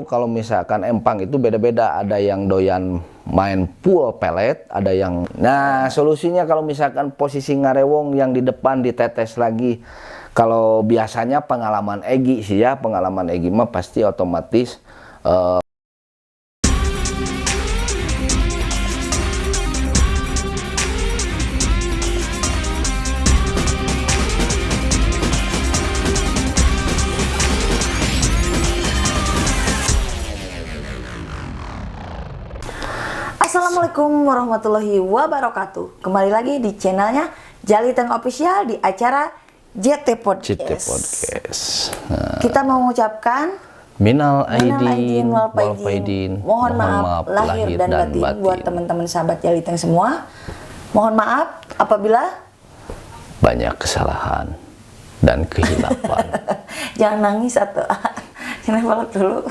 tahu kalau misalkan empang itu beda-beda, ada yang doyan main full pelet, ada yang solusinya kalau misalkan posisi ngarewong yang di depan ditetes lagi. Kalau biasanya pengalaman Egi sih ya, pengalaman Egi mah pasti otomatis Assalamualaikum warahmatullahi wabarakatuh. Kembali lagi di channelnya Jaliteng Official di acara JT Podcast. Kita mau mengucapkan minal aidin wal faidin. Mohon maaf lahir dan batin buat teman-teman sahabat Jaliteng semua. Mohon maaf apabila banyak kesalahan dan kehilapan. Jangan nangis atau jangan peluk dulu.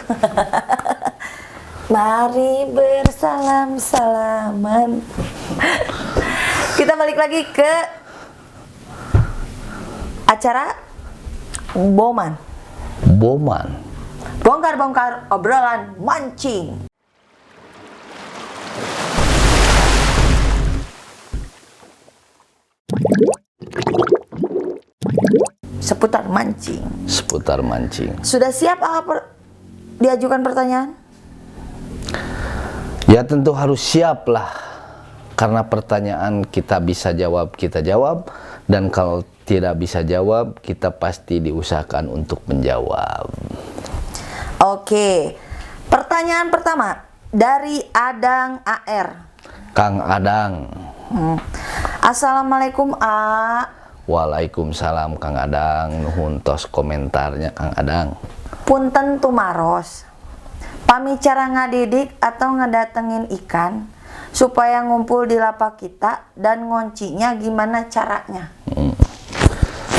Mari bersalam-salaman. Kita balik lagi ke acara Boman. Bongkar-bongkar obrolan mancing. Seputar mancing. Sudah siap diajukan pertanyaan? Ya tentu harus siap lah, karena pertanyaan kita bisa jawab, kita jawab, dan kalau tidak bisa jawab, kita pasti diusahakan untuk menjawab. Oke, pertanyaan pertama dari Adang AR. Kang Adang. Assalamualaikum A. Waalaikumsalam Kang Adang, nuhun tos komentarnya Kang Adang. Punten tumaros. Pami cara ngadidik atau ngedatengin ikan supaya ngumpul di lapak kita dan ngoncinya gimana caranya?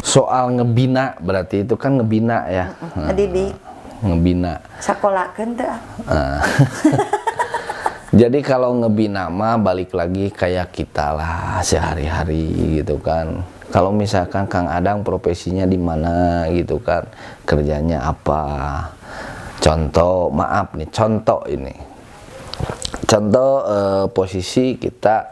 Soal ngebina berarti itu kan ngebina ya. Ngedidik. Ngebina. Sakolakeun teu. Jadi kalau ngebina mah balik lagi kayak kita lah sehari-hari gitu kan. Kalau misalkan Kang Adang profesinya di mana gitu kan, kerjanya apa? Contoh posisi kita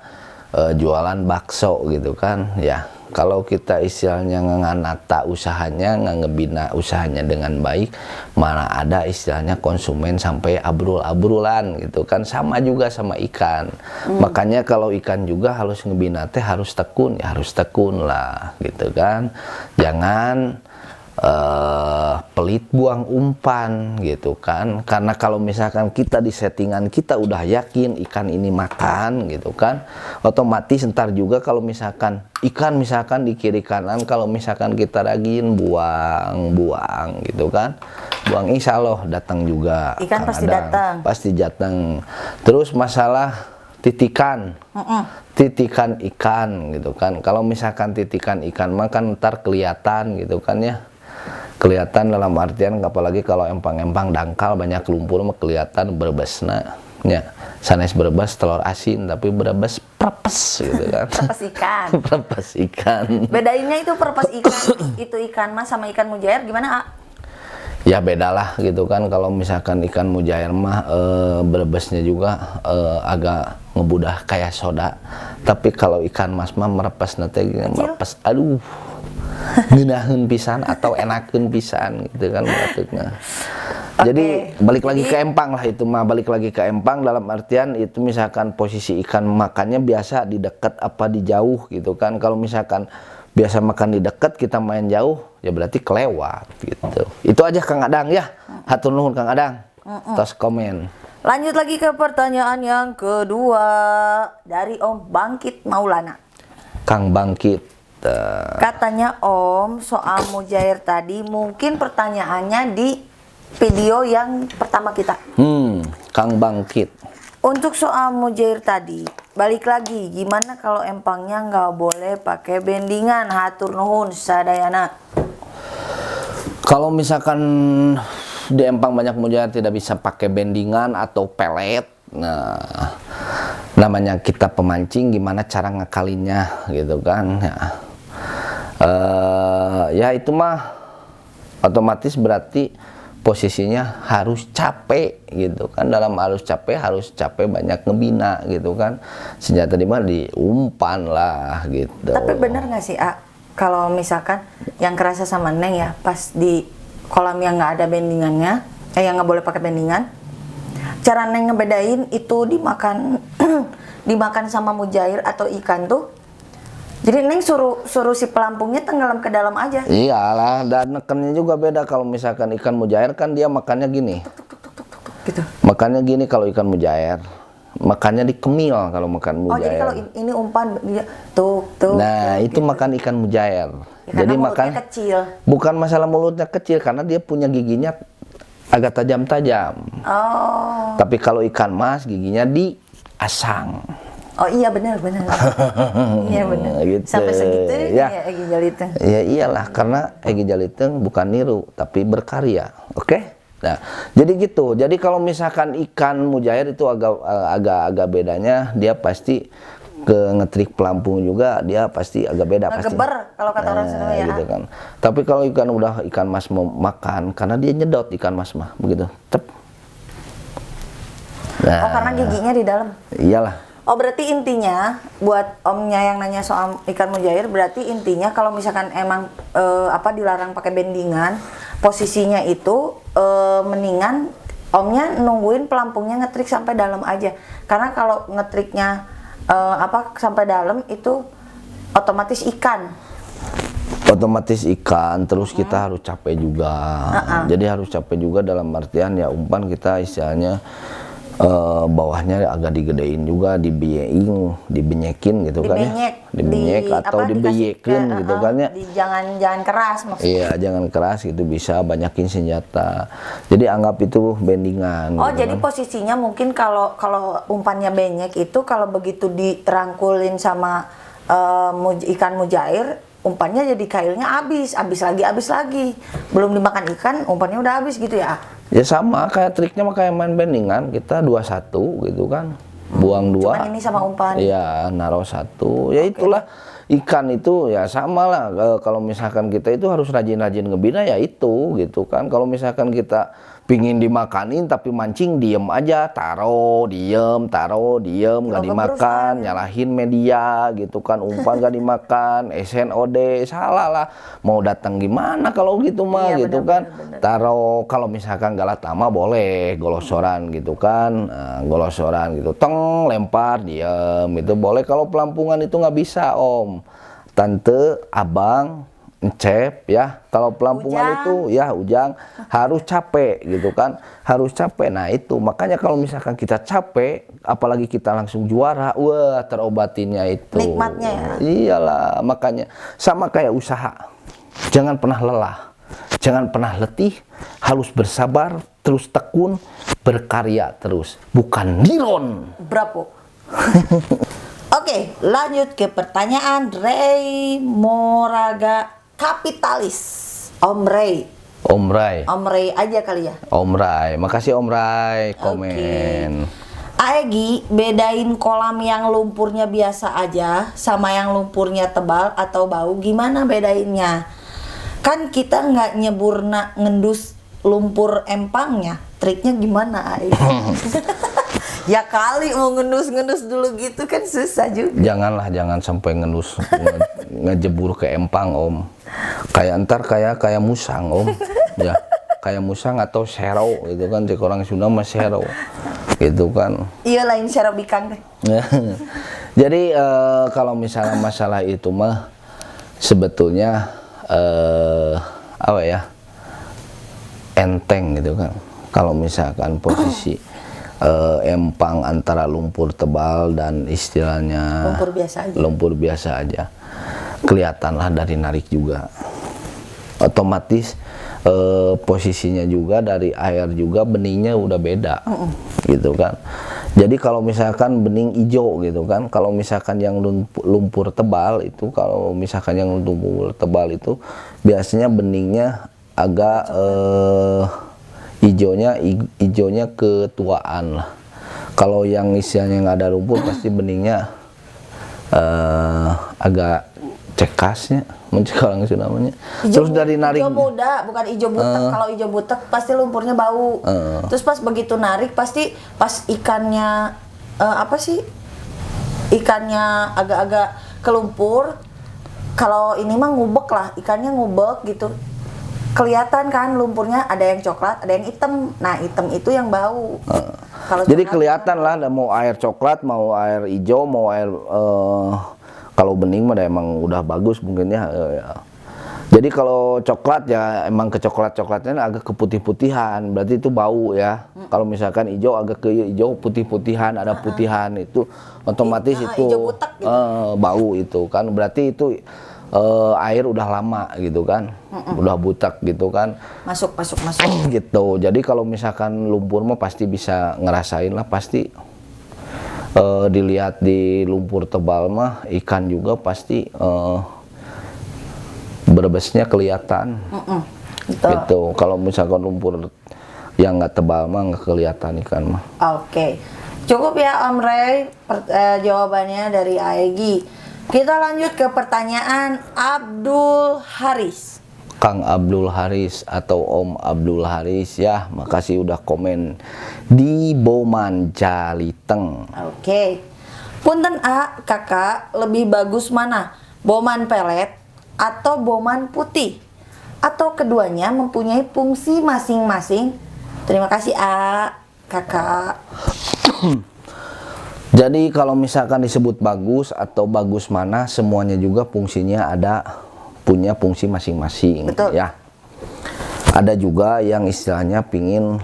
jualan bakso gitu kan ya. Kalau kita istilahnya nganata usahanya, ngebina usahanya dengan baik, mana ada istilahnya konsumen sampai abrul-abrulan gitu kan. Sama juga sama ikan. Makanya kalau ikan juga harus ngebina teh harus tekun lah gitu kan. Jangan pelit buang umpan gitu kan, karena kalau misalkan kita di settingan kita udah yakin ikan ini makan gitu kan, otomatis ntar juga kalau misalkan ikan misalkan di kiri kanan, kalau misalkan kita ragin buang gitu kan, buang insya Allah datang juga ikan pasti datang. Terus masalah titikan ikan gitu kan, kalau misalkan titikan ikan mah kan ntar kelihatan gitu kan ya, kelihatan dalam artian apalagi kalau empang-empang dangkal banyak lumpur mah kelihatan berebesna nya, sanes berebes telur asin tapi berebes perpes gitu kan. Perpes ikan. Bedainnya itu perpes ikan itu ikan mas sama ikan mujair gimana A? Ya bedalah gitu kan, kalau misalkan ikan mujair mah berebesnya juga agak ngebudah kayak soda, tapi kalau ikan mas mah merepes nanti merepes aduh ngeunaheun pisan atau enakeun pisan gitu kan batukna. Jadi balik lagi ke empang lah, itu mah balik lagi ke empang dalam artian itu misalkan posisi ikan makannya biasa di dekat apa di jauh gitu kan. Kalau misalkan biasa makan di dekat kita main jauh ya berarti kelewat gitu. Itu aja Kang Adang ya. Hatur nuhun Kang Adang. Tos komen. Lanjut lagi ke pertanyaan yang kedua dari Om Bangkit Maulana. Kang Bangkit. Katanya Om, soal mujair tadi mungkin pertanyaannya di video yang pertama kita. Kang Bangkit. Untuk soal mujair tadi, balik lagi gimana kalau empangnya nggak boleh pakai bendingan? Hatur nuhun sadayana. Kalau misalkan di empang banyak mujair tidak bisa pakai bendingan atau pelet, nah namanya kita pemancing gimana cara ngakalinnya gitu kan ya. Ya itu mah otomatis berarti posisinya harus capek gitu kan. Dalam harus capek banyak ngebina gitu kan. Senjata di mana, di umpan lah gitu. Tapi bener nggak sih kalau misalkan yang kerasa sama Neng ya, pas di kolam yang nggak ada bendingannya, yang nggak boleh pakai bendingan, cara Neng ngebedain itu dimakan dimakan sama mujair atau ikan tuh, jadi Neng suruh si pelampungnya tenggelam ke dalam aja. Iyalah, dan nekennya juga beda. Kalau misalkan ikan mujair kan dia makannya gini. Gitu. Makannya gini kalau ikan mujair. Makannya dikemil kalau makan Oh, mujair. jadi kalau ini umpan dia tuh. Nah, tuh, itu gitu. makan ikan mujair. Ya, Jadi karena makan mulutnya kecil. bukan masalah mulutnya kecil, karena dia punya giginya agak tajam-tajam. Oh. Tapi kalau ikan mas giginya diasang. Oh iya benar. Iya benar. Gitu. Sampai segitu Ya. ya Egi Jaliteng. Ya iyalah, karena Egi Jaliteng bukan niru tapi berkarya. Oke? Nah, jadi gitu. Jadi kalau misalkan ikan mujair itu agak bedanya, dia pasti ke ngetrik pelampung juga, dia pasti agak beda pasti. Ngegeber kalau kata orang Sunda ya. Gitu kan. Tapi kalau ikan mas mau makan, karena dia nyedot ikan mas mah begitu. Tep. Nah, Oh, karena giginya di dalam. Iyalah. Oh, berarti intinya buat omnya yang nanya soal ikan mujair, berarti intinya kalau misalkan emang dilarang pakai bendingan, posisinya itu mendingan omnya nungguin pelampungnya ngetrik sampai dalam aja. Karena kalau ngetriknya sampai dalam itu otomatis ikan. Otomatis ikan, terus kita harus capek juga. Jadi harus capek juga dalam artian ya umpan kita istilahnya bawahnya agak digedein juga, dibenyekin gitu kan ya. Dibenyek atau dibeyekin gitu kan ya. Jangan keras maksudnya. Iya, jangan keras gitu, bisa banyakin senjata. Jadi anggap itu bendingan. Oh, gitu jadi kan. posisinya mungkin kalau umpannya benyek itu kalau begitu dirangkulin sama ikan mujair, umpannya jadi kailnya habis lagi. Belum dimakan ikan, umpannya udah habis gitu ya. Ya sama kayak triknya mah kayak main bendingan, kita 2-1 gitu kan. Buang 2. Cuman ini sama umpan. Iya, naruh 1. Ya itulah, ikan itu ya sama lah. Kalau misalkan kita itu harus rajin-rajin ngebina ya itu gitu kan. Kalau misalkan kita pingin dimakanin tapi mancing diem aja, taruh diem nggak dimakan, nyalahin media gitu kan, umpan nggak dimakan, SNOD salah lah, mau datang gimana kalau gitu mah Iya, gitu kan. Taruh kalau misalkan galatama boleh golosoran gitu kan, golosoran gitu, teng lempar diem itu boleh. Kalau pelampungan itu nggak bisa om, tante, abang, encep ya. Kalau pelampungan itu ya ujang harus capek gitu kan, harus capek. Nah itu makanya kalau misalkan kita capek, apalagi kita langsung juara, wah terobatinnya itu nikmatnya ya. Iyalah, makanya sama kayak usaha, jangan pernah lelah, jangan pernah letih, harus bersabar, terus tekun, berkarya terus, bukan niron. Bravo. Oke, lanjut ke pertanyaan Ray Moraga Kapitalis. Om Ray. Om Ray. Om Ray aja kali ya. Om Ray, makasih Om Ray komen. Aegi, bedain kolam yang lumpurnya biasa aja sama yang lumpurnya tebal atau bau, gimana bedainnya? Kan kita nggak nyeburna ngendus lumpur empangnya, triknya gimana Aegi? Ya kali mau ngendus dulu gitu kan susah juga. Jangan sampai ngejebur ke empang om. Kayak musang om. Ya, kayak musang atau sero gitu kan, cek orang Sunda mah sero. Gitu kan. Iya, lain sero bikang deh. Jadi kalau misalnya masalah itu mah sebetulnya enteng gitu kan. Kalau misalkan posisi empang antara lumpur tebal dan istilahnya lumpur biasa aja, kelihatanlah dari narik juga, otomatis posisinya juga dari air juga, beningnya udah beda gitu kan. Jadi kalau misalkan bening hijau gitu kan, kalau misalkan yang lumpur tebal itu, biasanya beningnya agak hijaunya ketuaan lah. Kalau yang istilahnya nggak ada rumput pasti beningnya agak cekasnya, mencegah orang Sunda namanya. Ijo, Terus dari narik ijo muda, bukan ijo butek. Kalau ijo butek pasti lumpurnya bau. Terus pas begitu narik pasti pas ikannya apa sih? Ikannya agak-agak kelumpur. Kalau ini mah ngubek lah, ikannya ngubek gitu. Kelihatan kan lumpurnya ada yang coklat, ada yang hitam. Nah, hitam itu yang bau. Kalau jadi coklat, kelihatan lah, mau air coklat, mau air hijau, mau air kalau bening mah emang udah bagus mungkin ya. Jadi kalau coklat ya emang ke coklatnya agak ke putih-putihan, berarti itu bau ya. Kalau misalkan hijau agak ke hijau putih-putihan, ada putihan itu otomatis itu hijau butek gitu. bau itu kan. Berarti itu air udah lama gitu kan, udah butek gitu kan. Masuk. Gitu. Jadi kalau misalkan lumpur mah pasti bisa ngerasain lah pasti. Dilihat di lumpur tebal mah ikan juga pasti berbesnya kelihatan. Gitu. Kalau misalkan lumpur yang nggak tebal mah nggak kelihatan ikan mah. Oke. Cukup ya Om Ray jawabannya dari Aegi. Kita lanjut ke pertanyaan Abdul Haris. Kang Abdul Haris atau Om Abdul Haris ya, makasih udah komen di Boman Jaliteng. Oke. Punten A, kakak, lebih bagus mana? Boman pelet atau boman putih? Atau keduanya mempunyai fungsi masing-masing? Terima kasih A, kakak. Jadi kalau misalkan disebut bagus atau bagus mana, semuanya juga fungsinya punya fungsi masing-masing. Betul. Ya. Ada juga yang istilahnya pingin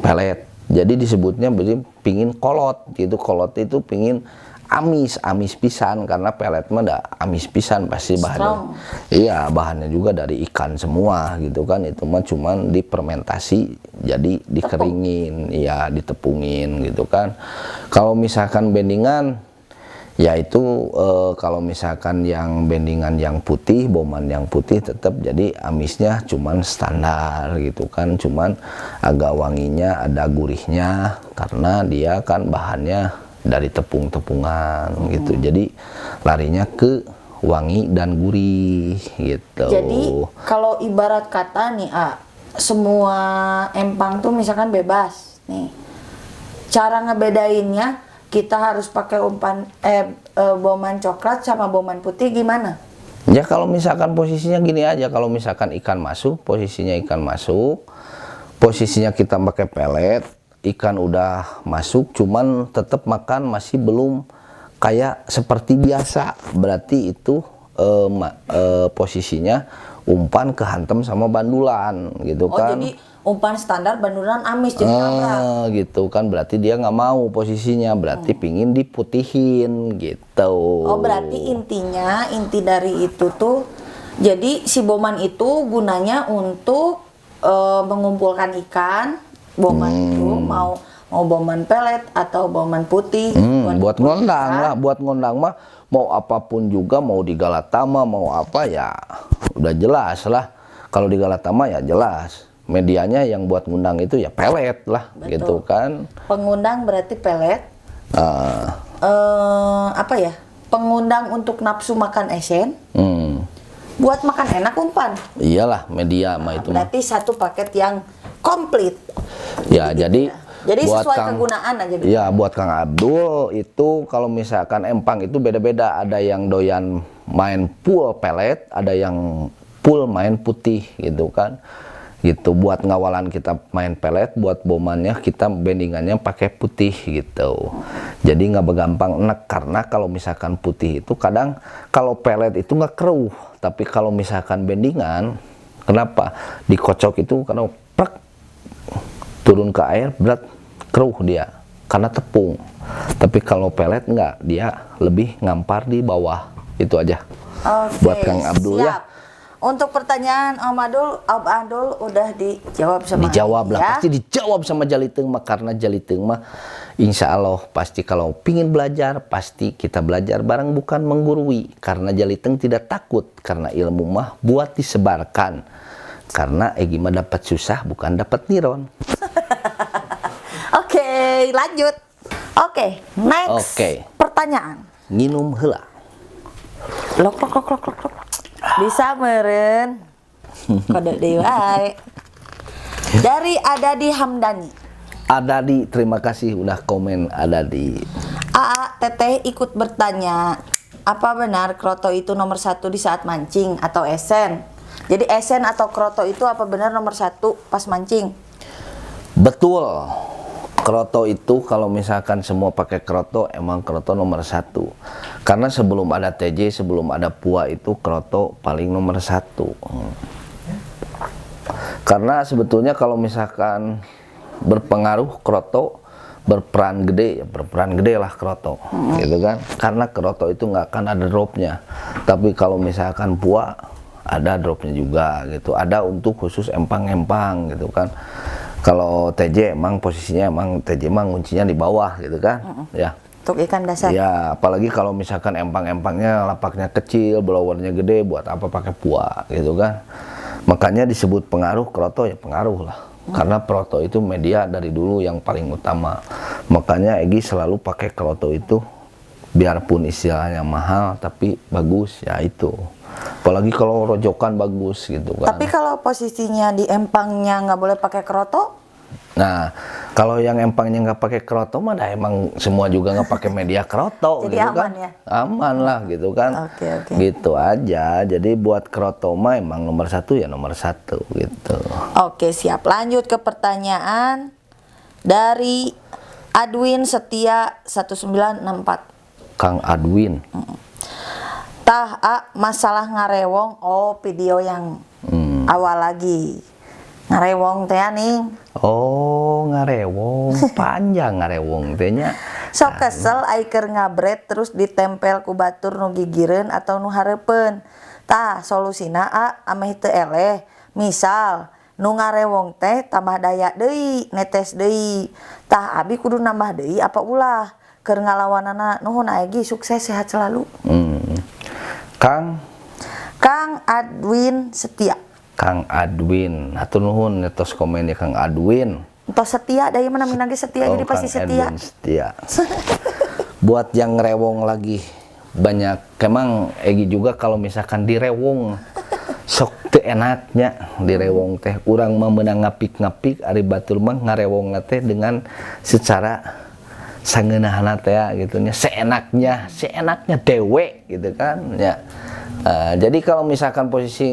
pelet. Jadi disebutnya berarti pingin kolot gitu. Kolot itu pingin amis pisan, karena pelet mah ada amis pisan pasti bahannya. Iya, bahannya juga dari ikan semua gitu kan. Itu mah cuman difermentasi jadi dikeringin, ya ditepungin gitu kan. Kalau misalkan bendingan ya itu kalau misalkan yang bendingan yang putih, boman yang putih tetap jadi amisnya cuman standar gitu kan, cuman agak wanginya, ada gurihnya karena dia kan bahannya dari tepung-tepungan gitu. Jadi larinya ke wangi dan gurih gitu. Jadi kalau ibarat kata nih semua empang tuh misalkan bebas nih. Cara ngebedainnya kita harus pakai boman coklat sama boman putih gimana? Ya kalau misalkan posisinya gini aja, kalau misalkan ikan masuk, posisinya kita pakai pelet, ikan udah masuk, cuman tetap makan masih belum kayak seperti biasa, berarti itu posisinya umpan kehantem sama bandulan gitu kan. Jadi umpan standar bandulan amis jadi nabrak. Gitu kan, berarti dia nggak mau posisinya, berarti pingin diputihin gitu. Berarti inti dari itu tuh, jadi si boman itu gunanya untuk mengumpulkan ikan. Boman itu mau boman pelet atau boman putih buat ngondang lah, buat ngondang mah mau apapun juga, mau di Galatama mau apa ya udah jelas lah. Kalau di Galatama ya jelas medianya yang buat ngundang itu ya pelet lah. Betul. Gitu kan. Pengundang berarti pelet. Apa ya? Pengundang untuk nafsu makan esen. Buat makan enak umpan. Iyalah media mah itu. Berarti satu paket yang komplit. Ya jadi buat sesuai kegunaan aja gitu. Ya buat Kang Abdul itu kalau misalkan empang itu beda-beda, ada yang doyan main full pelet, ada yang full main putih gitu kan. Gitu buat ngawalan kita main pelet, buat bomannya kita bendingannya pakai putih gitu. Jadi nggak begampang enak, karena kalau misalkan putih itu kadang kalau pelet itu nggak keruh, tapi kalau misalkan bendingan kenapa dikocok itu karena turun ke air berat keruh dia karena tepung. Tapi kalau pelet enggak, dia lebih ngampar di bawah. Itu aja. Buat Kang Abdul. Siap. Ya. Untuk pertanyaan Om Abdul udah dijawab sama dijawab lah, ya? pasti dijawab sama Jaliteng mah, karena Jaliteng mah insya Allah pasti kalau pingin belajar pasti kita belajar bareng, bukan menggurui, karena Jaliteng tidak takut, karena ilmu mah buat disebarkan, karena Egi mah dapat susah bukan dapat niron. Oke, lanjut. Oke, next. Pertanyaan. Nginum heula. Lok lok lok lok lok lok. Bisa meren. Kode deui wae. Dari Adadi Hamdani. Adadi, terima kasih udah komen Adadi. AA Teteh ikut bertanya, apa benar kroto itu nomor 1 di saat mancing atau esen? Jadi esen atau kroto itu apa benar nomor 1 pas mancing? Betul. Kroto itu kalau misalkan semua pakai kroto, emang kroto nomor 1. Karena sebelum ada TJ, sebelum ada PUA itu kroto paling nomor 1. Karena sebetulnya kalau misalkan berpengaruh kroto berperan gede, ya berperan gede lah kroto, gitu kan? Karena kroto itu nggak akan ada dropnya. Tapi kalau misalkan PUA ada dropnya juga, gitu. Ada untuk khusus empang-empang, gitu kan? Kalau TJ emang posisinya emang TJ emang kuncinya di bawah, gitu kan? Ya. Untuk ikan dasar. Ya, apalagi kalau misalkan empang-empangnya lapaknya kecil, blowernya gede, buat apa pakai PUA, gitu kan? Makanya disebut pengaruh kroto, ya pengaruh lah. Karena kroto itu media dari dulu yang paling utama. Makanya Egi selalu pakai kroto itu, biarpun istilahnya mahal tapi bagus ya itu. Apalagi kalau rojokan bagus gitu kan. Tapi kalau posisinya di empangnya nggak boleh pakai kroto? Nah, kalau yang empangnya nggak pakai kroto mah dah emang semua juga nggak pakai media kroto. Jadi gitu aman kan. ya? Aman lah gitu kan. Oke. Gitu aja. Jadi buat kroto mah emang nomor 1 ya nomor 1 gitu. Oke, siap. Lanjut ke pertanyaan dari Adwin Setia 1964. Kang Adwin. Tah, masalah ngarewong. Oh, video yang awal lagi. Ngarewong teh ning. Oh, ngarewong. Panjang ngarewong tehnya. Sok kesel aiker ngabret terus ditempel ku batur nu gigireun atau nu hareupeun. Tah, solusina ameh teu eleh. Misal, nu ngarewong teh tambah daya deui, netes deui. Tah, abi kudu nambah deui apa ulah? Keur ngalawanana nuhun Egi, sukses sehat selalu. Kang Adwin Setia. Kang Adwin, hatur nuhun ngetos komen ya Kang Adwin. Entos setia, dari mana minangge setia jadi pasti Kang setia. Edwin setia. Buat yang ngerewong lagi banyak, emang Egi juga kalau misalkan direwong sok teu enaknya direwong teh. Urang mah meunang ngapik-ngapik ari batur mah ngarewong teh dengan secara sangeunahna teh gitu nya, seenaknya dewe gitu kan ya. Jadi kalau misalkan posisi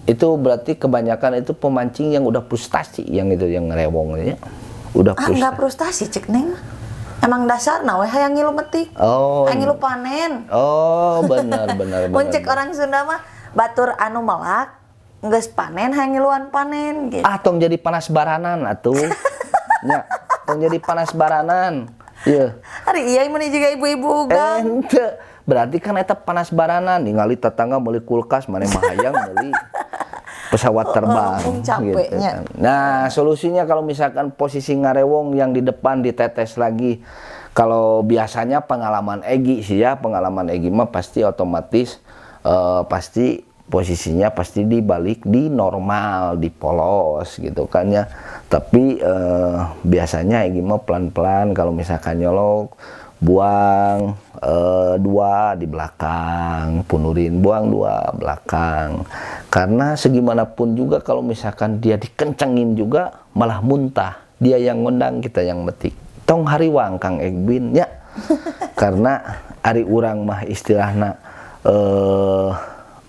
itu berarti kebanyakan itu pemancing yang udah frustasi yang itu yang ngerewongnya udah frustasi. Enggak frustasi cek neng. Emang dasarna we hayang ngilu metik. Oh. Hayang ngilu panen. Oh, benar. Mun cek orang Sunda mah batur anu melak geus panen hayang ngiluan panen gitu. Tong jadi panas baranan atuh. Nya, tong jadi panas baranan. Ieu. Hari iya mun juga ibu-ibu uga. Ente. Berarti kan eta panas baranan ningali tetangga meuli kulkas maneh mah hayang meuli pesawat terbang gitu kan. Nah, solusinya kalau misalkan posisi ngarewong yang di depan ditetes lagi. Kalau biasanya pengalaman Egi sih ya, pengalaman Egi mah pasti otomatis pasti posisinya pasti dibalik di normal, di polos gitu kan ya. Tapi biasanya Egi mah pelan-pelan kalau misalkan nyolok buang 2 di belakang, punurin buang 2 belakang. Karena segimanapun juga kalau misalkan dia dikencengin juga malah muntah. Dia yang ngundang, kita yang metik. Tong hariwang Kang Egbin ya. Karena ari urang mah istilahna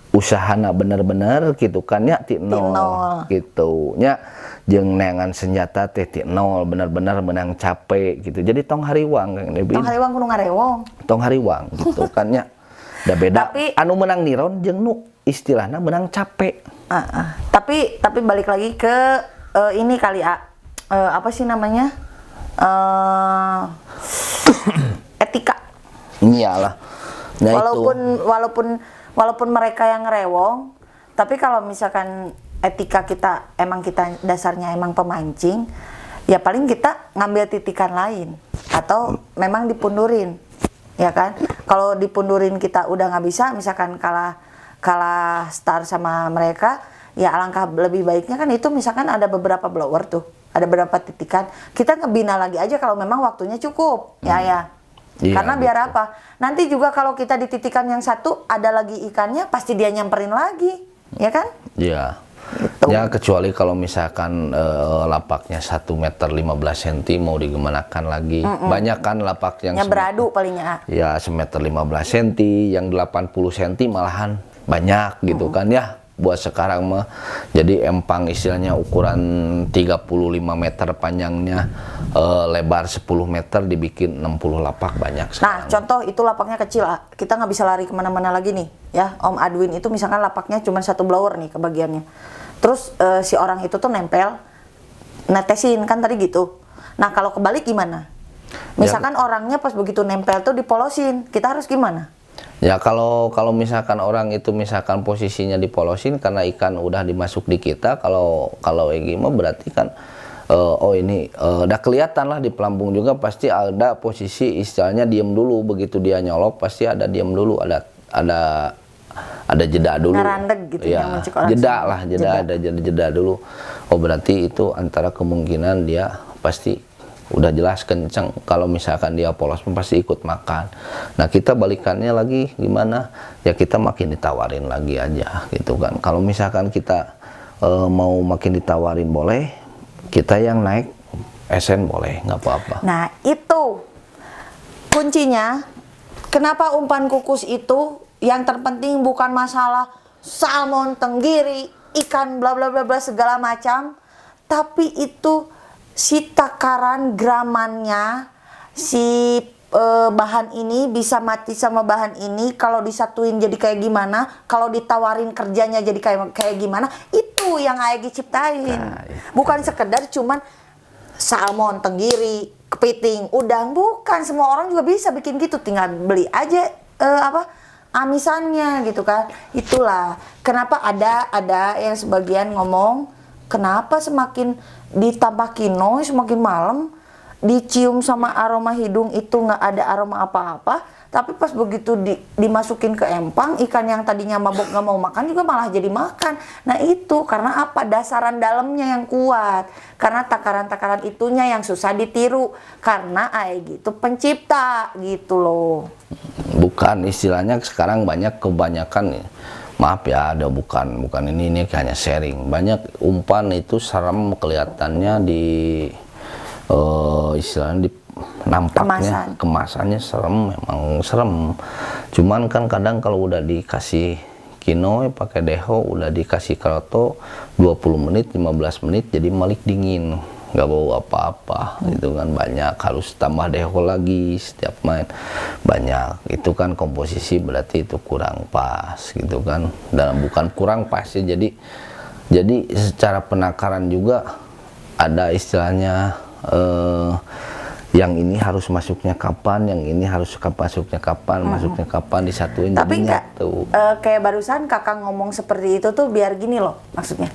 usahana bener-bener gitu kan ya ti nol gitu nya. Jeung neangan senjata teh ti nol benar-benar menang capek gitu. Jadi tong hariwang Kang Egbin. Tong hariwang kudu ngarewong. Tong hariwang gitu kan nya. Da beda. Tapi anu menang niron jeung nu istilahna menang capek. Tapi balik lagi ke ini kali apa sih namanya? Etika. Iyalah. Nah, walaupun mereka yang ngerewong, tapi kalau misalkan etika kita dasarnya emang pemancing, ya paling kita ngambil titikan lain atau memang dipundurin, ya kan? Kalau dipundurin kita udah nggak bisa, misalkan kalah start sama mereka, ya alangkah lebih baiknya kan itu misalkan ada beberapa blower tuh, ada beberapa titikan, kita ngebina lagi aja kalau memang waktunya cukup, ya. Iya, Karena biar gitu. apa? Nanti juga kalau kita di titikan yang satu ada lagi ikannya, pasti dia nyamperin lagi, ya kan? Iya. Gitu. Ya kecuali kalau misalkan lapaknya 1 meter 15 cm mau digimanakan lagi. Banyak kan lapak yang Beradu palingnya. ya 1 meter 15 cm, yang 80 cm malahan banyak gitu kan ya. Buat sekarang mah jadi empang istilahnya ukuran 35 meter panjangnya, lebar 10 meter dibikin 60 lapak banyak Nah, sekarang. contoh itu lapaknya kecil, kita nggak bisa lari kemana-mana lagi nih, ya. Om Adwin itu misalkan lapaknya cuma 1 blower nih kebagiannya. Terus si orang itu tuh nempel, netesin kan tadi gitu. Nah, kalau kebalik gimana? Misalkan orangnya pas begitu nempel tuh dipolosin, kita harus gimana? Ya kalau misalkan orang itu misalkan posisinya dipolosin karena ikan udah dimasuk di kita, kalau mah berarti kan oh ini udah kelihatan lah di pelampung juga pasti ada posisi istilahnya diem dulu, begitu dia nyolok pasti ada diem dulu, ada jeda dulu. Ngerandeg gitu ya, yang mencek orang jeda sini. lah, ada jeda dulu. Oh berarti itu antara kemungkinan dia pasti udah jelas kenceng. Kalau misalkan dia polos pasti ikut makan. Nah kita balikannya lagi gimana? Ya kita makin ditawarin lagi aja gitu kan. Kalau misalkan kita mau makin ditawarin boleh, kita yang naik SN boleh, nggak apa-apa. Nah, itu kuncinya. Kenapa umpan kukus itu yang terpenting bukan masalah salmon, tenggiri, ikan bla bla bla bla segala macam, tapi itu si takaran gramannya, si bahan ini bisa mati sama bahan ini, kalau disatuin jadi kayak gimana, kalau ditawarin kerjanya jadi kayak gimana, itu yang Aegi ciptain. Nah, bukan sekedar cuman salmon, tenggiri, kepiting, udang, bukan. Semua orang juga bisa bikin gitu, tinggal beli aja amisannya gitu kan. Itulah kenapa ada yang sebagian ngomong, kenapa semakin ditambah kino semakin malam dicium sama aroma hidung itu nggak ada aroma apa-apa, tapi pas begitu dimasukin ke empang, ikan yang tadinya mabuk nggak mau makan juga malah jadi makan. Nah itu karena apa? Dasaran dalamnya yang kuat, karena takaran-takaran itunya yang susah ditiru, karena gitu pencipta gitu loh. Bukan, istilahnya sekarang kebanyakan maaf ya, ada bukan ini hanya sharing. Banyak umpan itu serem kelihatannya di istilahnya di nampaknya kemasannya serem, memang serem. Cuman kan kadang kalau udah dikasih kino pakai deho, udah dikasih kroto 20 menit 15 menit jadi malik dingin, nggak bau apa-apa gitu kan. Banyak harus tambah deho lagi setiap main banyak, itu kan komposisi berarti itu kurang pas gitu kan. Dan bukan kurang pas ya, jadi secara penakaran juga ada istilahnya yang ini harus masuknya kapan, yang ini harus masuknya kapan, disatuin. Tapi enggak tuh kayak barusan kakak ngomong seperti itu tuh biar gini loh maksudnya.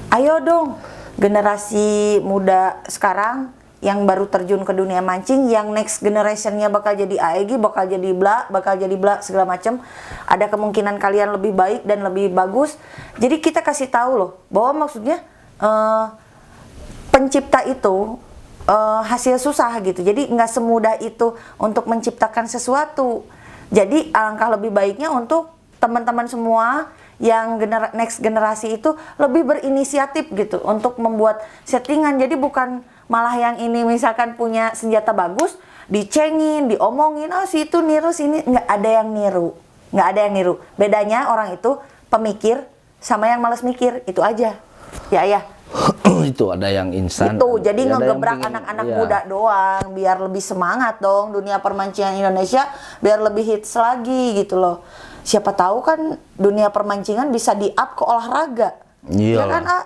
Ayo dong generasi muda sekarang yang baru terjun ke dunia mancing, yang next generationnya bakal jadi AEG, bakal jadi bla segala macam. Ada kemungkinan kalian lebih baik dan lebih bagus. Jadi kita kasih tahu loh bahwa maksudnya pencipta itu hasil susah gitu. Jadi nggak semudah itu untuk menciptakan sesuatu. Jadi alangkah lebih baiknya untuk teman-teman semua yang next generasi itu lebih berinisiatif gitu untuk membuat settingan. Jadi bukan malah yang ini misalkan punya senjata bagus dicengin, diomongin, oh si itu niru sini, nggak ada yang niru. Bedanya orang itu pemikir sama yang malas mikir, itu aja. Ya. itu ada yang instan. Itu jadi ada ngegebrak anak-anak muda doang biar lebih semangat dong dunia permancingan Indonesia, biar lebih hits lagi gitu loh. Siapa tahu kan dunia permancingan bisa di-up ke olahraga. Iya Ya kan, A?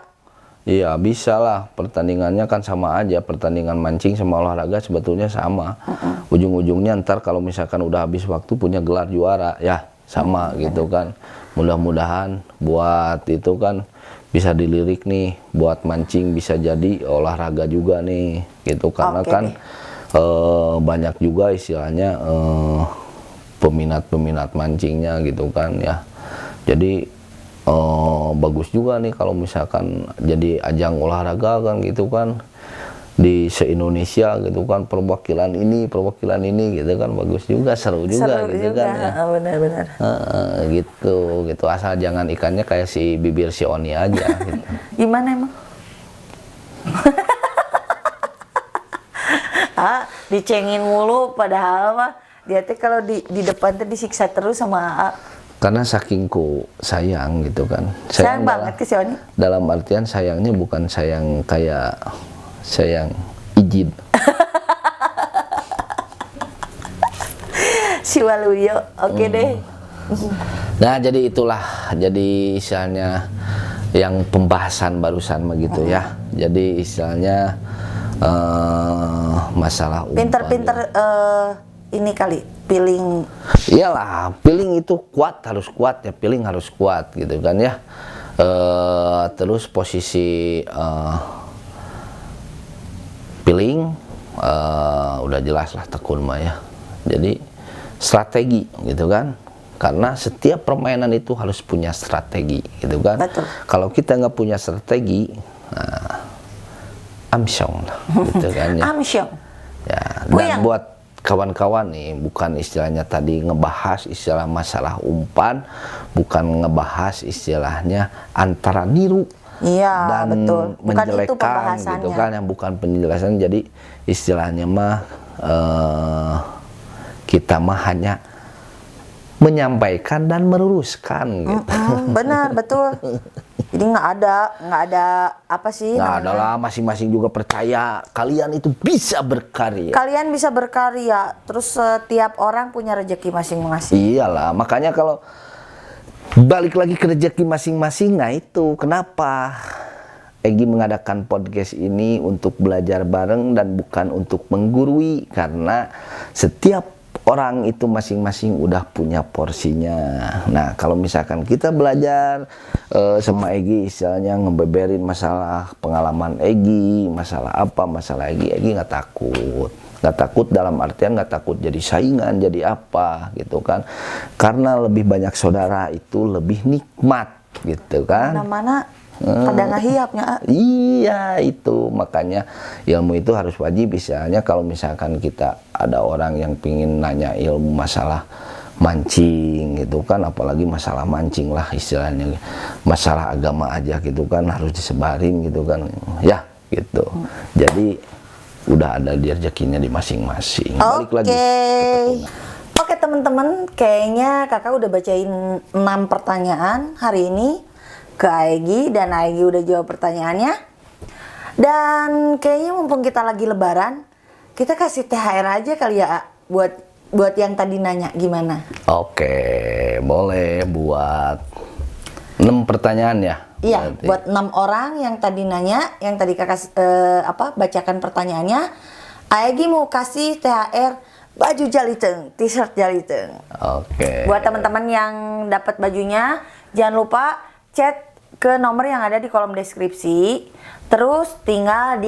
Iya bisa lah, pertandingannya kan sama aja, pertandingan mancing sama olahraga sebetulnya sama. Ujung-ujungnya ntar kalau misalkan udah habis waktu punya gelar juara ya sama gitu kan. Mudah-mudahan buat itu kan bisa dilirik nih, buat mancing bisa jadi olahraga juga nih gitu, karena kan banyak juga istilahnya peminat mancingnya gitu kan ya. Jadi bagus juga nih kalau misalkan jadi ajang olahraga kan gitu kan. di se-Indonesia gitu kan, perwakilan ini gitu kan, bagus juga, seru juga gitu kan ya. Benar-benar. Gitu asal jangan ikannya kayak si bibir si Oni aja gitu. Gimana emang? Dicengin mulu padahal mah dia teh kalau di depan teh disiksa terus sama AA. Karena saking ku sayang gitu kan. Sayang banget ke si Oni. Dalam artian sayangnya bukan sayang kayak sayang izin. Si Waluyo, oke deh. Nah jadi itulah, jadi istilahnya yang pembahasan barusan begitu ya. Jadi istilahnya masalah umpan. Pinter-pinter ini kali, feeling. Iyalah, feeling itu harus kuat ya, feeling harus kuat gitu kan ya. Terus posisi feeling udah jelas lah tekun mah ya. Jadi strategi gitu kan. Karena setiap permainan itu harus punya strategi gitu kan. Betul. Kalau kita nggak punya strategi, nah, amsyong lah gitu kan ya. Amsyong. Ya, dan buat kawan-kawan nih, bukan istilahnya tadi ngebahas istilah masalah umpan, bukan ngebahas istilahnya antara niru dan betul. Bukan menjelekan gitu kan, yang bukan penjelasan. Jadi istilahnya mah kita mah hanya menyampaikan dan meluruskan gitu. Benar, betul. Jadi nggak ada apa sih? Nggak ada lah, masing-masing juga percaya kalian itu bisa berkarya. Kalian bisa berkarya, terus setiap orang punya rezeki masing-masing. Iyalah, makanya kalau balik lagi ke rezeki masing-masing, nah itu kenapa Egi mengadakan podcast ini untuk belajar bareng dan bukan untuk menggurui, karena setiap orang itu masing-masing udah punya porsinya. Nah, kalau misalkan kita belajar sama Egi, istilahnya ngebeberin masalah pengalaman Egi, masalah apa, masalah Egi nggak takut. Nggak takut dalam artian nggak takut jadi saingan, jadi apa gitu kan. Karena lebih banyak saudara itu lebih nikmat gitu kan. Mana-mana pada ngahiapnya. Iya, itu makanya ilmu itu harus wajib. Misalnya kalau misalkan kita ada orang yang pingin nanya ilmu masalah mancing gitu kan, apalagi masalah mancing lah istilahnya, masalah agama aja gitu kan, harus disebarin gitu kan ya gitu. Jadi udah ada rezekinya di masing-masing. Balik lagi. Oke teman-teman, kayaknya kakak udah bacain 6 pertanyaan hari ini ke Aegi, dan Aegi udah jawab pertanyaannya. Dan kayaknya mumpung kita lagi lebaran, kita kasih THR aja kali ya, buat yang tadi nanya gimana? Oke, boleh buat 6 pertanyaan ya. Iya, berarti. Buat 6 orang yang tadi nanya, yang tadi kakak bacakan pertanyaannya, Aegi mau kasih THR baju jaliteng, t-shirt jaliteng. Oke. Buat teman-teman yang dapat bajunya, jangan lupa chat ke nomor yang ada di kolom deskripsi, terus tinggal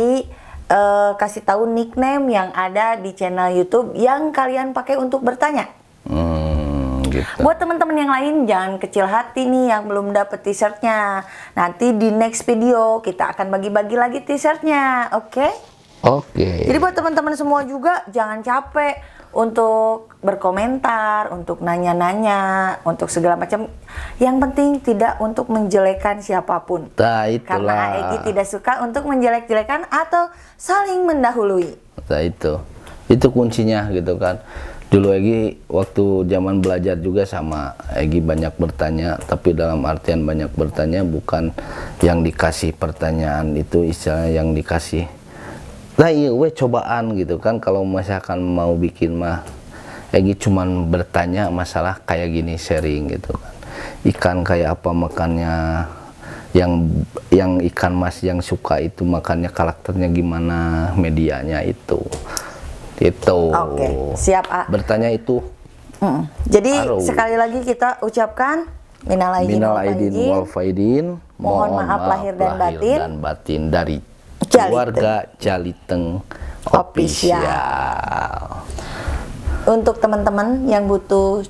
kasih tahu nickname yang ada di channel YouTube yang kalian pakai untuk bertanya. Gitu. Buat teman-teman yang lain jangan kecil hati nih yang belum dapet t-shirtnya. Nanti di next video kita akan bagi-bagi lagi t-shirtnya, oke? Oke. Jadi buat teman-teman semua juga jangan capek untuk berkomentar, untuk nanya-nanya, untuk segala macam. Yang penting tidak untuk menjelekan siapapun. Nah, itulah. Karena Aegi tidak suka untuk menjelek-jelekan atau saling mendahului. Nah, itu kuncinya gitu kan. Dulu Egi waktu zaman belajar juga sama, Egi banyak bertanya, tapi dalam artian banyak bertanya bukan yang dikasih pertanyaan itu istilahnya yang dikasih. Nah iya cobaan gitu kan, kalau misalkan mau bikin mah Egi cuman bertanya masalah kayak gini, sharing gitu kan. Ikan kayak apa makannya, yang ikan mas yang suka itu makannya karakternya gimana, medianya itu. Oke, siap A. Bertanya itu. Jadi sekali lagi kita ucapkan minal aidin wal faidin. Mohon maaf lahir dan batin dari keluarga Jaliteng Official. Untuk teman-teman yang butuh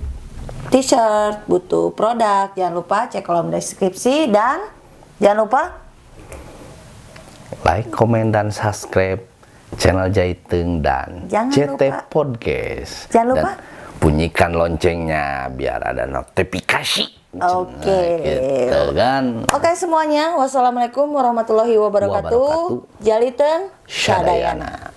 t-shirt, butuh produk, jangan lupa cek kolom deskripsi dan jangan lupa like, komen, dan subscribe channel Jaiteng dan Jangan CT lupa. Podcast. Jangan lupa. Dan bunyikan loncengnya biar ada notifikasi. Oke. Nah, gitu kan. Oke semuanya, wassalamualaikum warahmatullahi wabarakatuh. Wabarakatuh. Jaliten Sadayana.